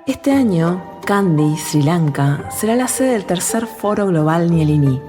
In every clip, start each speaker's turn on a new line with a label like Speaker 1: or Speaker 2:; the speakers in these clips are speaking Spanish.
Speaker 1: Este año, Kandy, Sri Lanka, será la sede del tercer Foro Global Nyélini.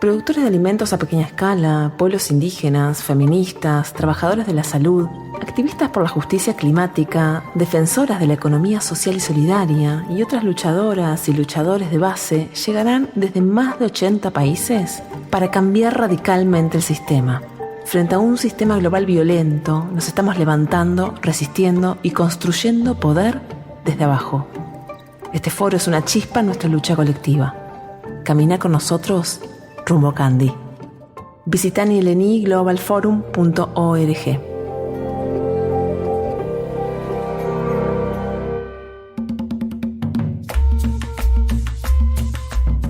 Speaker 1: Productores de alimentos a pequeña escala, pueblos indígenas, feministas, trabajadores de la salud, activistas por la justicia climática, defensoras de la economía social y solidaria y otras luchadoras y luchadores de base llegarán desde más de 80 países para cambiar radicalmente el sistema. Frente a un sistema global violento, nos estamos levantando, resistiendo y construyendo poder desde abajo. Este foro es una chispa en nuestra lucha colectiva. Camina con nosotros rumbo a Kandy. Visita nyeleni-globalforum.org.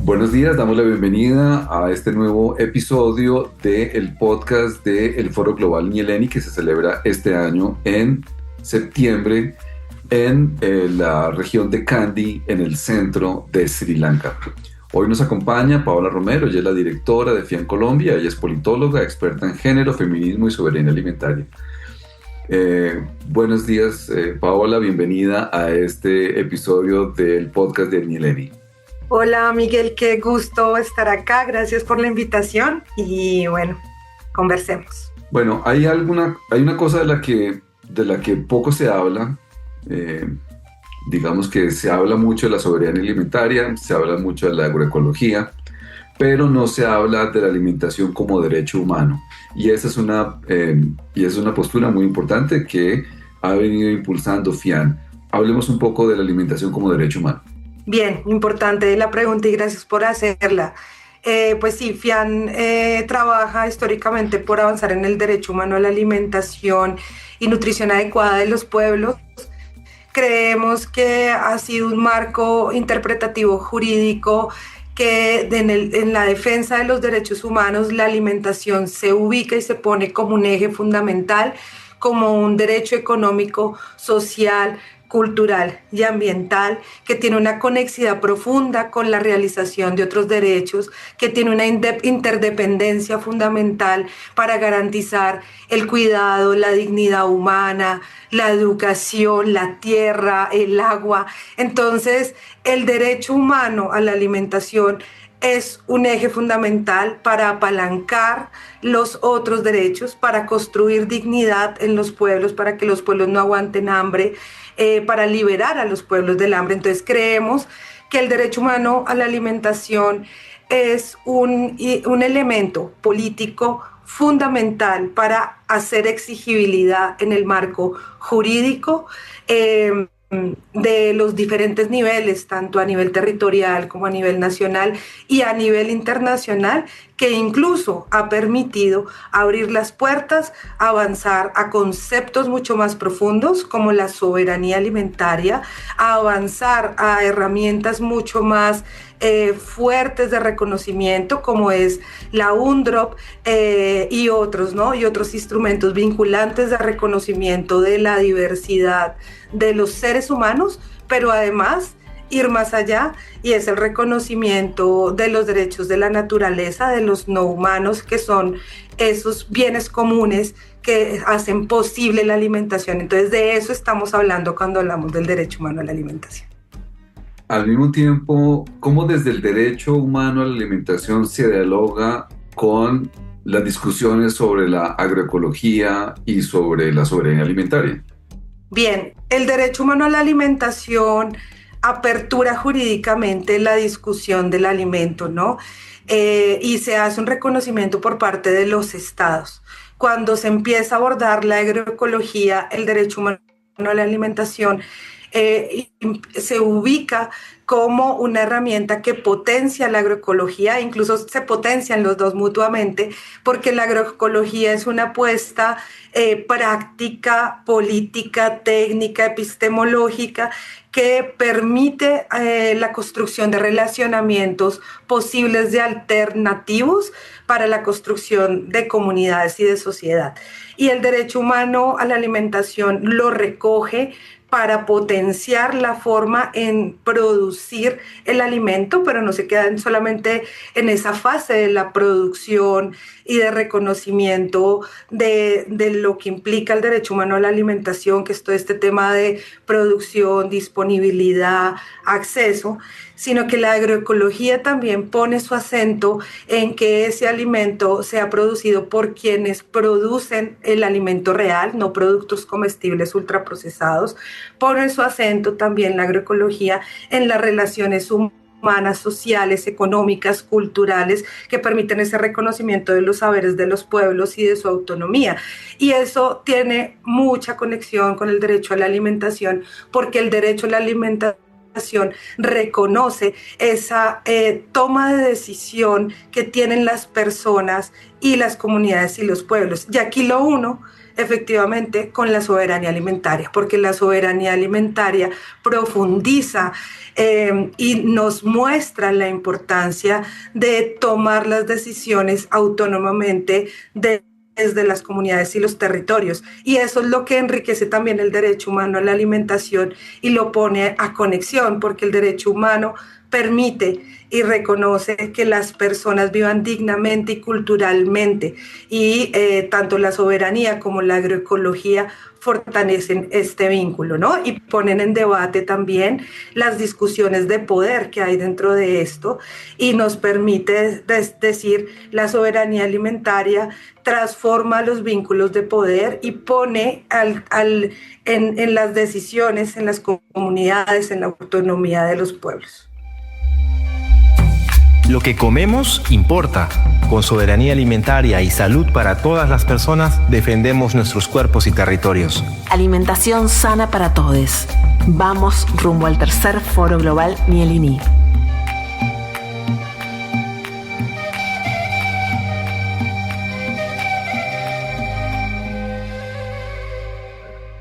Speaker 2: Buenos días, damos la bienvenida a este nuevo episodio del podcast del Foro Global Nyélini que se celebra este año en septiembre en la región de Kandy, en el centro de Sri Lanka. Hoy nos acompaña Paola Romero, ella es la directora de FIAN Colombia, ella es politóloga, experta en género, feminismo y soberanía alimentaria. Buenos días, Paola, bienvenida a este episodio del podcast de Nyélini.
Speaker 3: Hola Miguel, qué gusto estar acá, gracias por la invitación y bueno, conversemos.
Speaker 2: Bueno, hay una cosa de la que poco se habla. Digamos que se habla mucho de la soberanía alimentaria, se habla mucho de la agroecología, pero no se habla de la alimentación como derecho humano. Y esa es una postura muy importante que ha venido impulsando FIAN. Hablemos un poco de la alimentación como derecho humano.
Speaker 3: Bien, importante la pregunta y gracias por hacerla. Pues sí, FIAN trabaja históricamente por avanzar en el derecho humano a la alimentación y nutrición adecuada de los pueblos. Creemos que ha sido un marco interpretativo jurídico que en la defensa de los derechos humanos la alimentación se ubica y se pone como un eje fundamental, como un derecho económico, social, cultural y ambiental, que tiene una conexidad profunda con la realización de otros derechos, que tiene una interdependencia fundamental para garantizar el cuidado, la dignidad humana, la educación, la tierra, el agua. Entonces, el derecho humano a la alimentación es un eje fundamental para apalancar los otros derechos, para construir dignidad en los pueblos, para que los pueblos no aguanten hambre, para liberar a los pueblos del hambre. Entonces creemos que el derecho humano a la alimentación es un elemento político fundamental para hacer exigibilidad en el marco jurídico de los diferentes niveles, tanto a nivel territorial como a nivel nacional y a nivel internacional, que incluso ha permitido abrir las puertas, avanzar a conceptos mucho más profundos como la soberanía alimentaria, a avanzar a herramientas mucho más fuertes de reconocimiento como es la UNDROP y otros, ¿no? Y otros instrumentos vinculantes de reconocimiento de la diversidad de los seres humanos, pero además ir más allá, y es el reconocimiento de los derechos de la naturaleza, de los no humanos, que son esos bienes comunes que hacen posible la alimentación. Entonces de eso estamos hablando cuando hablamos del derecho humano a la alimentación.
Speaker 2: Al mismo tiempo, ¿cómo desde el derecho humano a la alimentación se dialoga con las discusiones sobre la agroecología y sobre la soberanía alimentaria?
Speaker 3: Bien, el derecho humano a la alimentación apertura jurídicamente la discusión del alimento, ¿no? Y se hace un reconocimiento por parte de los estados. Cuando se empieza a abordar la agroecología, el derecho humano a la alimentación se ubica como una herramienta que potencia la agroecología, incluso se potencian los dos mutuamente, porque la agroecología es una apuesta práctica, política, técnica, epistemológica, que permite la construcción de relacionamientos posibles de alternativos para la construcción de comunidades y de sociedad. Y el derecho humano a la alimentación lo recoge para potenciar la forma en producir el alimento, pero no se quedan solamente en esa fase de la producción y de reconocimiento de lo que implica el derecho humano a la alimentación, que es todo este tema de producción, disponibilidad, acceso, sino que la agroecología también pone su acento en que ese alimento sea producido por quienes producen el alimento real, no productos comestibles ultraprocesados. Pone su acento también la agroecología en las relaciones humanas, sociales, económicas, culturales, que permiten ese reconocimiento de los saberes de los pueblos y de su autonomía. Y eso tiene mucha conexión con el derecho a la alimentación, porque el derecho a la alimentación reconoce esa toma de decisión que tienen las personas y las comunidades y los pueblos. Y aquí lo uno efectivamente con la soberanía alimentaria, porque la soberanía alimentaria profundiza y nos muestra la importancia de tomar las decisiones autónomamente desde las comunidades y los territorios. Y eso es lo que enriquece también el derecho humano a la alimentación y lo pone a conexión, porque el derecho humano permite y reconoce que las personas vivan dignamente y culturalmente, y tanto la soberanía como la agroecología fortalecen este vínculo, ¿no? Y ponen en debate también las discusiones de poder que hay dentro de esto, y nos permite decir la soberanía alimentaria transforma los vínculos de poder y pone en las decisiones, en las comunidades, en la autonomía de los pueblos.
Speaker 4: Lo que comemos importa. Con soberanía alimentaria y salud para todas las personas, defendemos nuestros cuerpos y territorios.
Speaker 1: Alimentación sana para todos. Vamos rumbo al tercer Foro Global Nielini.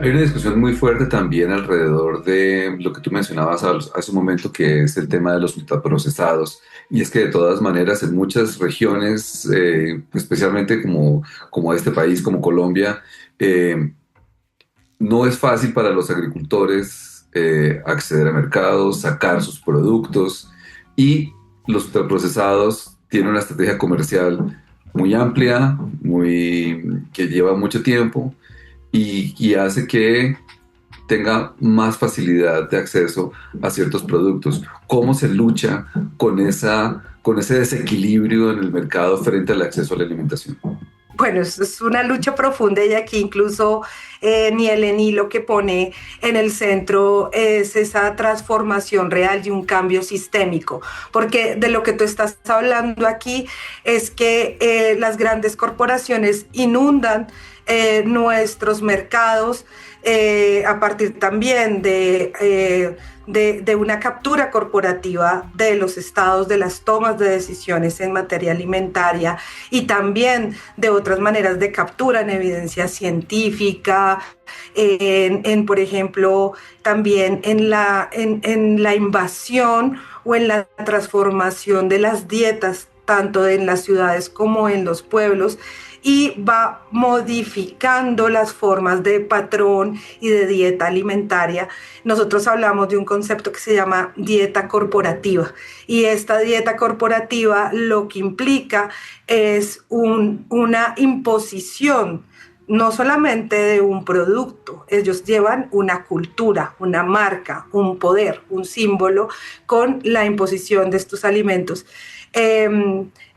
Speaker 2: Hay una discusión muy fuerte también alrededor de lo que tú mencionabas hace un momento, que es el tema de los ultraprocesados. Y es que de todas maneras en muchas regiones, especialmente como este país, como Colombia, no es fácil para los agricultores acceder a mercados, sacar sus productos, y los ultraprocesados tienen una estrategia comercial muy amplia, que lleva mucho tiempo, y hace que tenga más facilidad de acceso a ciertos productos. ¿Cómo se lucha con ese desequilibrio en el mercado frente al acceso a la alimentación?
Speaker 3: Bueno, es una lucha profunda, y aquí incluso Nieleni lo que pone en el centro es esa transformación real y un cambio sistémico, porque de lo que tú estás hablando aquí es que las grandes corporaciones inundan nuestros mercados a partir también de una captura corporativa de los estados, de las tomas de decisiones en materia alimentaria, y también de otras maneras de captura en evidencia científica, por ejemplo, también en la invasión o en la transformación de las dietas, tanto en las ciudades como en los pueblos, y va modificando las formas de patrón y de dieta alimentaria. Nosotros hablamos de un concepto que se llama dieta corporativa, y esta dieta corporativa lo que implica es una imposición no solamente de un producto. Ellos llevan una cultura, una marca, un poder, un símbolo con la imposición de estos alimentos.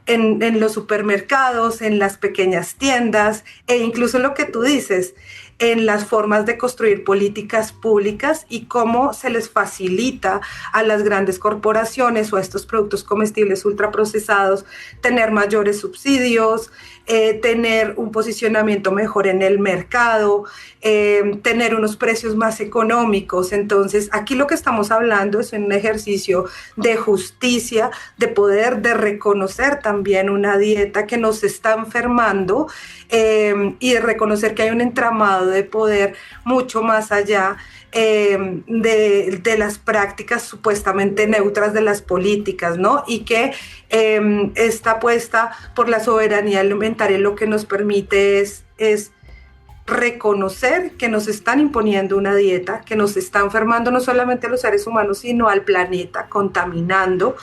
Speaker 3: En los supermercados, en las pequeñas tiendas, e incluso lo que tú dices, en las formas de construir políticas públicas y cómo se les facilita a las grandes corporaciones o a estos productos comestibles ultraprocesados tener mayores subsidios, tener un posicionamiento mejor en el mercado, tener unos precios más económicos. Entonces, aquí lo que estamos hablando es un ejercicio de justicia, de poder, de reconocer también una dieta que nos está enfermando, y de reconocer que hay un entramado de poder mucho más allá de las prácticas supuestamente neutras de las políticas, ¿no? Y que esta apuesta por la soberanía alimentaria lo que nos permite es reconocer que nos están imponiendo una dieta, que nos está enfermando no solamente a los seres humanos, sino al planeta, contaminando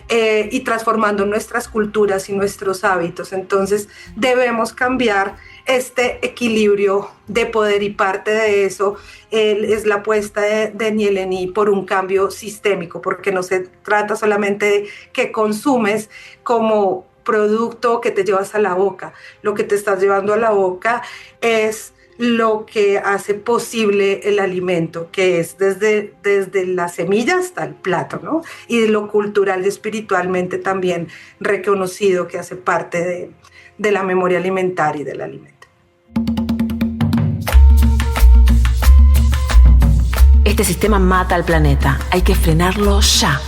Speaker 3: y transformando nuestras culturas y nuestros hábitos. Entonces debemos cambiar este equilibrio de poder, y parte de eso es la apuesta de Nieleni por un cambio sistémico, porque no se trata solamente de que consumes como producto que te llevas a la boca. Lo que te estás llevando a la boca es lo que hace posible el alimento, que es desde la semilla hasta el plato, ¿no? Y de lo cultural y espiritualmente también reconocido, que hace parte de la memoria alimentaria y del alimento.
Speaker 1: Este sistema mata al planeta. Hay que frenarlo ya.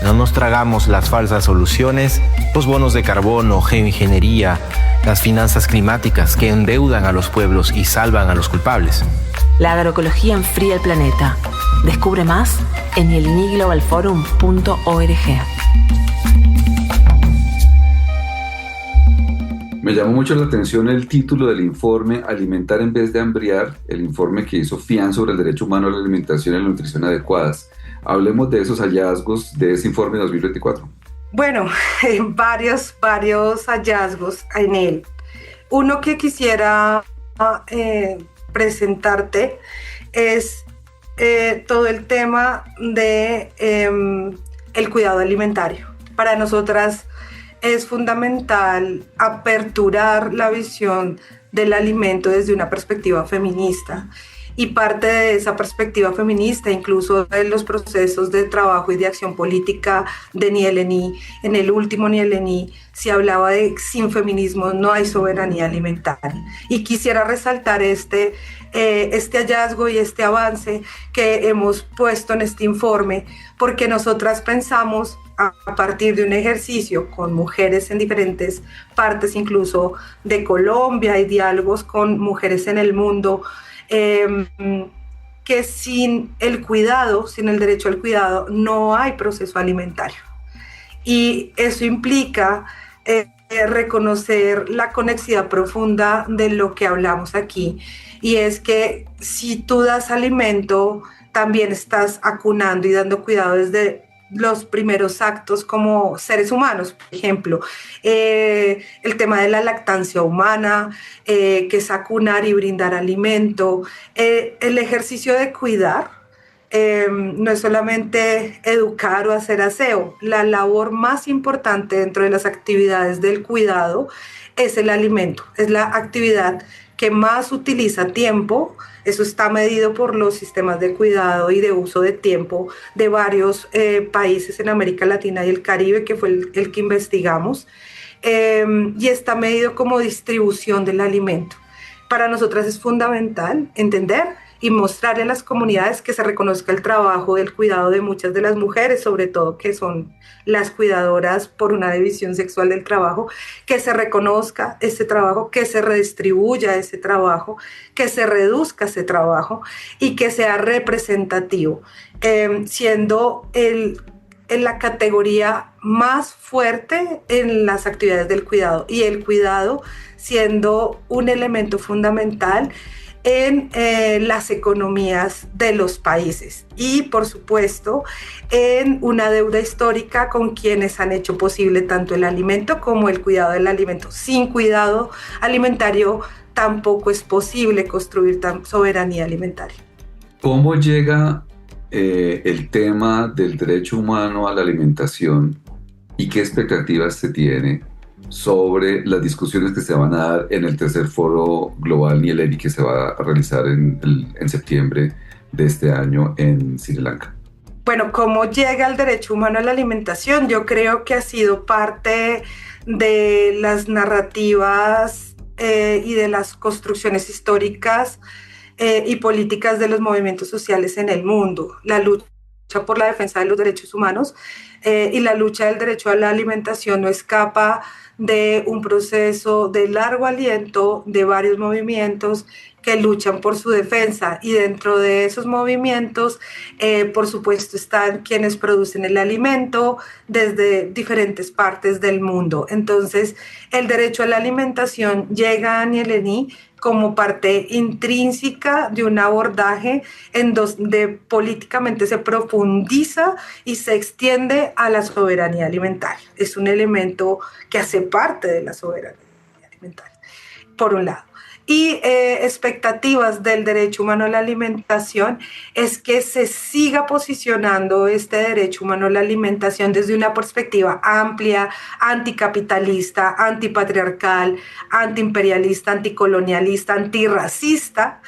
Speaker 4: No nos tragamos las falsas soluciones, los bonos de carbono, geoingeniería, las finanzas climáticas que endeudan a los pueblos y salvan a los culpables.
Speaker 1: La agroecología enfría el planeta. Descubre más en elniglobalforum.org.
Speaker 2: Me llamó mucho la atención el título del informe Alimentar en vez de hambriar, el informe que hizo FIAN sobre el derecho humano a la alimentación y la nutrición adecuadas. Hablemos de esos hallazgos de ese informe de 2024.
Speaker 3: Bueno, varios hallazgos en él. Uno que quisiera presentarte es todo el tema de el cuidado alimentario. Para nosotras es fundamental aperturar la visión del alimento desde una perspectiva feminista. Y parte de esa perspectiva feminista, incluso en los procesos de trabajo y de acción política de Nieleni, en el último Nieleni, se hablaba de sin feminismo no hay soberanía alimentaria. Y quisiera resaltar este hallazgo y este avance que hemos puesto en este informe, porque nosotras pensamos a partir de un ejercicio con mujeres en diferentes partes, incluso de Colombia, y diálogos con mujeres en el mundo, que sin el cuidado, sin el derecho al cuidado, no hay proceso alimentario. Y eso implica reconocer la conexidad profunda de lo que hablamos aquí, y es que si tú das alimento, también estás acunando y dando cuidado desde los primeros actos como seres humanos. Por ejemplo, el tema de la lactancia humana, que es acunar y brindar alimento. El ejercicio de cuidar no es solamente educar o hacer aseo. La labor más importante dentro de las actividades del cuidado es el alimento. Es la actividad que más utiliza tiempo. Eso está medido por los sistemas de cuidado y de uso de tiempo de varios países en América Latina y el Caribe, que fue el que investigamos, y está medido como distribución del alimento. Para nosotras es fundamental entender y mostrarle a las comunidades que se reconozca el trabajo del cuidado de muchas de las mujeres, sobre todo que son las cuidadoras por una división sexual del trabajo, que se reconozca ese trabajo, que se redistribuya ese trabajo, que se reduzca ese trabajo y que sea representativo, siendo la categoría más fuerte en las actividades del cuidado, y el cuidado siendo un elemento fundamental en las economías de los países, y por supuesto en una deuda histórica con quienes han hecho posible tanto el alimento como el cuidado del alimento. Sin cuidado alimentario tampoco es posible construir soberanía alimentaria.
Speaker 2: ¿Cómo llega el tema del derecho humano a la alimentación y qué expectativas se tiene sobre las discusiones que se van a dar en el tercer foro global Nieleni, que se va a realizar en septiembre de este año en Sri Lanka?
Speaker 3: Bueno, ¿cómo llega el derecho humano a la alimentación? Yo creo que ha sido parte de las narrativas y de las construcciones históricas y políticas de los movimientos sociales en el mundo. La lucha por la defensa de los derechos humanos y la lucha del derecho a la alimentación no escapa de un proceso de largo aliento de varios movimientos que luchan por su defensa, y dentro de esos movimientos por supuesto están quienes producen el alimento desde diferentes partes del mundo. Entonces el derecho a la alimentación llega a Nieleni como parte intrínseca de un abordaje en donde políticamente se profundiza y se extiende a la soberanía alimentaria. Es un elemento que hace parte de la soberanía alimentaria, por un lado. Y expectativas del derecho humano a la alimentación es que se siga posicionando este derecho humano a la alimentación desde una perspectiva amplia, anticapitalista, antipatriarcal, antiimperialista, anticolonialista, antirracista,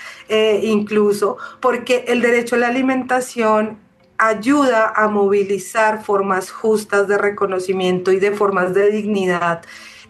Speaker 3: incluso, porque el derecho a la alimentación ayuda a movilizar formas justas de reconocimiento y de formas de dignidad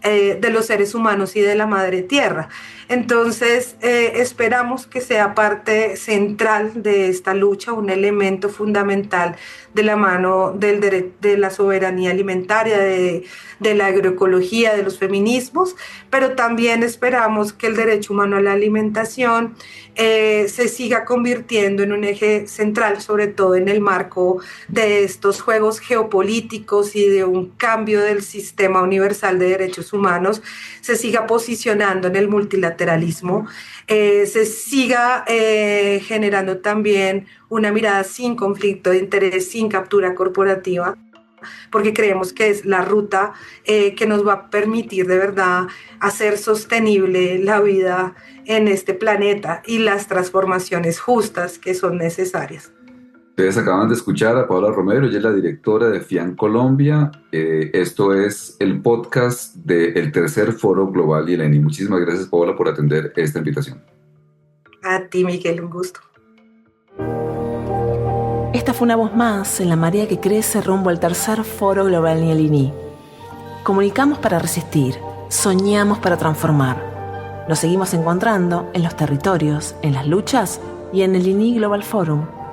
Speaker 3: de los seres humanos y de la madre tierra. Entonces, esperamos que sea parte central de esta lucha, un elemento fundamental de la mano de la soberanía alimentaria, de la agroecología, de los feminismos, pero también esperamos que el derecho humano a la alimentación se siga convirtiendo en un eje central, sobre todo en el marco de estos juegos geopolíticos y de un cambio del sistema universal de derechos humanos, se siga posicionando en el multilateralismo, se siga generando también una mirada sin conflicto de interés, sin captura corporativa, porque creemos que es la ruta que nos va a permitir de verdad hacer sostenible la vida en este planeta y las transformaciones justas que son necesarias.
Speaker 2: Ustedes acaban de escuchar a Paola Romero, ella es la directora de FIAN Colombia. Esto es el podcast del tercer Foro Global YELENI. Muchísimas gracias, Paola, por atender esta invitación.
Speaker 3: A ti, Miguel, un gusto.
Speaker 1: Esta fue una voz más en la marea que crece rumbo al tercer Foro Global YELENI. Comunicamos para resistir, soñamos para transformar. Nos seguimos encontrando en los territorios, en las luchas y en el YELENI Global Forum.org.